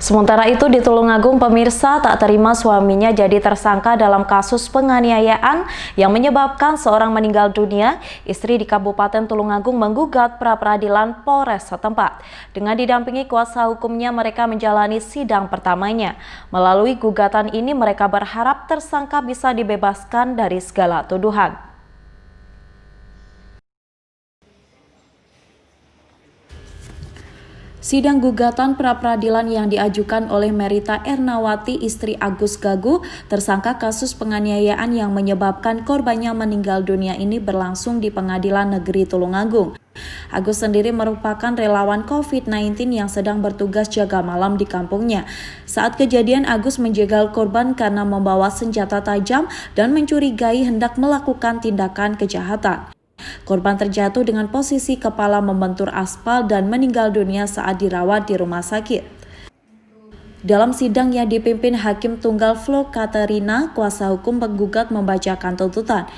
Sementara itu di Tulungagung, pemirsa tak terima suaminya jadi tersangka dalam kasus penganiayaan yang menyebabkan seorang meninggal dunia. Istri di Kabupaten Tulungagung menggugat pra-peradilan Polres setempat. Dengan didampingi kuasa hukumnya, mereka menjalani sidang pertamanya. Melalui gugatan ini, mereka berharap tersangka bisa dibebaskan dari segala tuduhan. Sidang gugatan pra-peradilan yang diajukan oleh Merita Ernawati, istri Agus Gagu, tersangka kasus penganiayaan yang menyebabkan korbannya meninggal dunia ini berlangsung di Pengadilan Negeri Tulungagung. Agus sendiri merupakan relawan COVID-19 yang sedang bertugas jaga malam di kampungnya. Saat kejadian, Agus menjegal korban karena membawa senjata tajam dan mencurigai hendak melakukan tindakan kejahatan. Korban terjatuh dengan posisi kepala membentur aspal dan meninggal dunia saat dirawat di rumah sakit. Dalam sidang yang dipimpin Hakim Tunggal Flo Katerina, kuasa hukum penggugat membacakan tuntutan.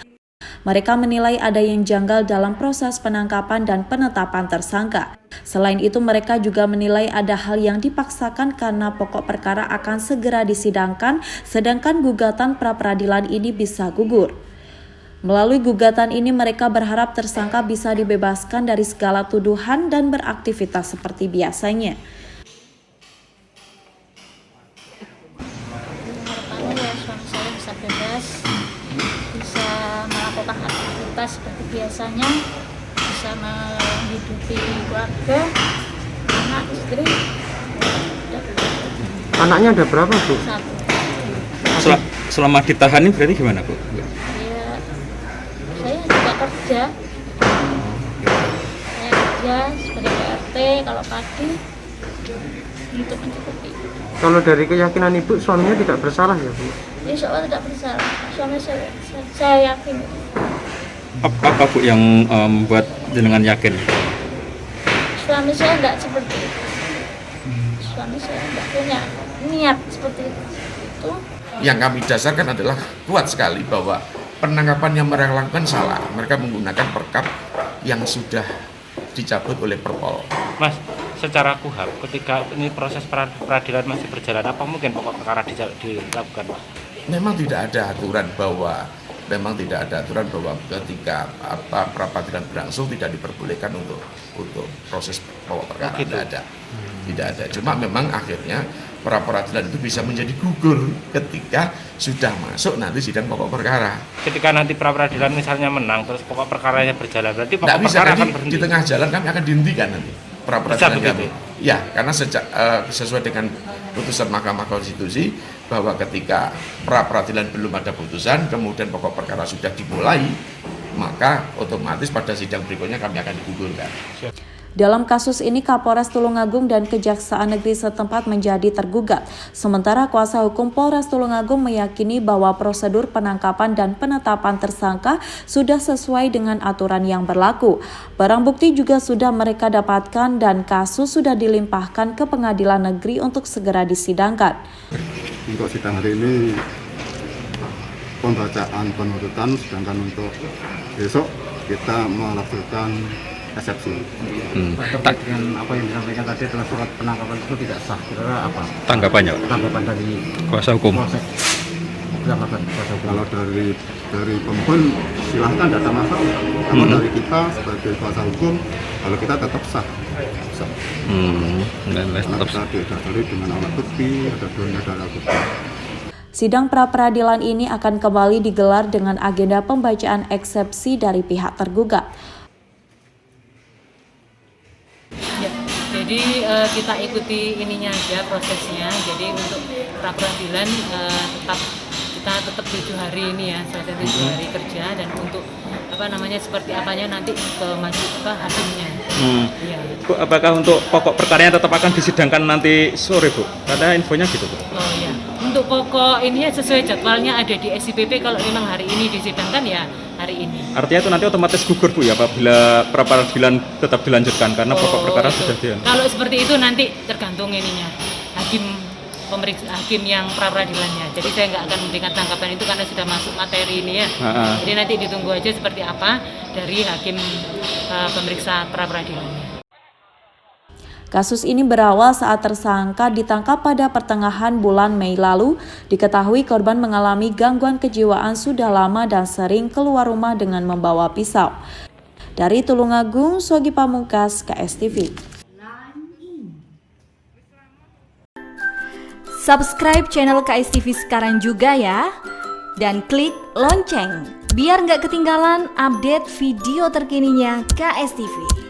Mereka menilai ada yang janggal dalam proses penangkapan dan penetapan tersangka. Selain itu, mereka juga menilai ada hal yang dipaksakan karena pokok perkara akan segera disidangkan, sedangkan gugatan pra-peradilan ini bisa gugur. Melalui gugatan ini, mereka berharap tersangka bisa dibebaskan dari segala tuduhan dan beraktivitas seperti biasanya. Harapannya ya suami saya bisa bebas, bisa melakukan aktivitas seperti biasanya, bisa menghidupi keluarga, anak, istri. Anaknya ada berapa, Bu? Satu. Selama ditahan ini berarti gimana, Bu? Saya juga kerja sebagai PRT kalau pagi untuk mencukupi. Kalau dari keyakinan Ibu, suaminya tidak bersalah ya, Bu? Insya Allah tidak bersalah. Suami saya yakin. Apa Bu yang membuat jenengan yakin? Suami saya tidak seperti itu. Suami saya tidak punya niat seperti itu. Yang kami dasarkan adalah kuat sekali bahwa penangkapan yang mereka lakukan salah. Mereka menggunakan perkap yang sudah dicabut oleh Perpol. Mas, secara KUHAP, ketika ini proses peradilan masih berjalan, apa mungkin pokok perkara dilakukan? Memang tidak ada aturan bahwa ketika pra-peradilan berlangsung tidak diperbolehkan untuk proses pokok perkara. Gitu. Tidak ada. Cuma memang akhirnya pra-peradilan itu bisa menjadi gugur ketika sudah masuk nanti sidang pokok perkara. Ketika nanti pra-peradilan misalnya menang, terus pokok perkaranya berjalan, berarti pokok Tidak bisa, perkara nanti akan berhenti? di tengah jalan kami akan dihentikan nanti pra-peradilan kami. Ya, karena sesuai dengan putusan Mahkamah Konstitusi bahwa ketika pra-peradilan belum ada putusan, kemudian pokok perkara sudah dimulai, maka otomatis pada sidang berikutnya kami akan digugurkan. Dalam kasus ini, Kapolres Tulungagung dan Kejaksaan Negeri setempat menjadi tergugat. Sementara kuasa hukum Polres Tulungagung meyakini bahwa prosedur penangkapan dan penetapan tersangka sudah sesuai dengan aturan yang berlaku. Barang bukti juga sudah mereka dapatkan dan kasus sudah dilimpahkan ke Pengadilan Negeri untuk segera disidangkan. Untuk sidang hari ini pembacaan penuntutan, sedangkan untuk besok kita melakukan eksepsi. Terkait dengan apa yang disampaikan tadi adalah surat penangkapan itu tidak sah. Kira-kira apa Tanggapannya tanggapan dari kuasa hukum? Kalau dari pembun silahkan data masalah. Namun dari kita sebagai kuasa hukum, kalau kita tetap sah. Karena kita didasari dengan alat bukti, ada doanya darah bukti. Sidang pra-peradilan ini akan kembali digelar dengan agenda pembacaan eksepsi dari pihak tergugat. Jadi kita ikuti ininya aja prosesnya. Jadi untuk pra-peradilan kita tetap 7 hari ini ya, selesai 7 hari kerja, dan untuk seperti apanya nanti ke hakimnya. Ya. Bu, apakah untuk pokok perkaranya tetap akan disidangkan nanti sore, Bu? Ada infonya gitu, Bu? Oh ya. Untuk pokok ini sesuai jadwalnya ada di SIPP, kalau memang hari ini disidangkan ya hari ini. Artinya itu nanti otomatis gugur, Bu, ya, apabila pra-peradilan tetap dilanjutkan karena pokok perkara sudah dilanjutkan. Kalau seperti itu nanti tergantung ininya hakim yang pra-peradilannya. Jadi saya nggak akan memberikan tanggapan itu karena sudah masuk materi ini ya. Jadi nanti ditunggu aja seperti apa dari hakim pemeriksa pra-peradilannya. Kasus ini berawal saat tersangka ditangkap pada pertengahan bulan Mei lalu. Diketahui korban mengalami gangguan kejiwaan sudah lama dan sering keluar rumah dengan membawa pisau. Dari Tulungagung, Sogi Pamungkas, KSTV. Subscribe channel KSTV sekarang juga ya. Dan klik lonceng biar nggak ketinggalan update video terkininya KSTV.